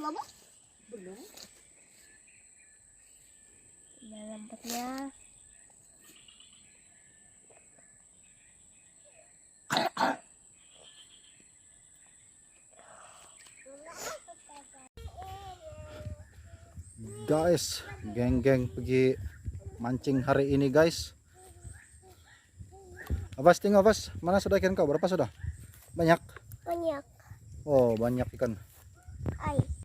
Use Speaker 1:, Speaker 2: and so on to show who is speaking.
Speaker 1: kamu? Belum. Tinggal lembutnya.
Speaker 2: Guys, geng-geng pergi mancing hari ini guys. Awas, tinggal Awas, mana sudah ikan kau? Berapa sudah? Banyak?
Speaker 1: Banyak.
Speaker 2: Oh, banyak ikan.